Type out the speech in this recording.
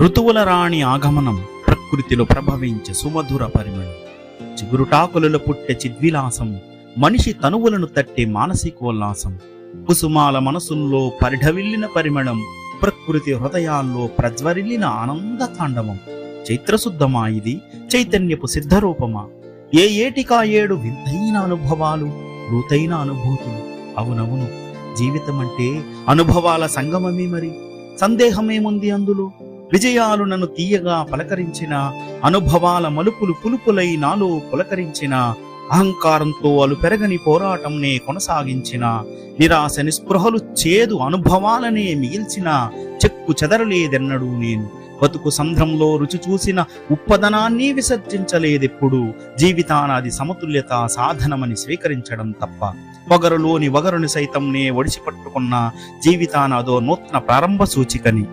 ఋతువుల రాణి ఆగమనం, ప్రకృతిలో ప్రభవించే సుమధుర పరిమళం, చిగురుటాకులలో పుట్టే చిద్విలాసం, మనిషి తనువులను తట్టే మానసికోల్లాసం, కుసుమాల మనసుల్లో పరిఢవిల్లిన పరిమళం, ప్రకృతి హృదయాల్లో ప్రజ్వరిల్లిన ఆనంద తాండవం. చైత్రశుద్ధమా ఇది, చైతన్యపు సిద్ధరూపమా? ఏ ఏటికా ఏడు వింతైన అనుభవాలు, లోతైన అనుభూతులు. అవునవును, జీవితమంటే అనుభవాల సంగమమే మరి. సందేహమేముంది అందులో? విజయాలు నన్ను తీయగా పలకరించిన, అనుభవాల మలుపులు పులుపులై నాలో పులకరించిన, అహంకారంతో అలు పెరగని పోరాటంనే కొనసాగించిన, నిరాశ నిస్పృహలు చేదు అనుభవాలనే మిగిల్చిన, చెక్కు చెదరలేదెన్నడూ నేను. బతుకు సంద్రంలో రుచి చూసిన ఉప్పదనాన్ని విసర్జించలేదెప్పుడు. జీవితానాది సమతుల్యత సాధనమని స్వీకరించడం తప్ప. వగరులోని వగరుని సైతం నే ఒడిసి పట్టుకున్న జీవితానాదో నూతన ప్రారంభ సూచికని.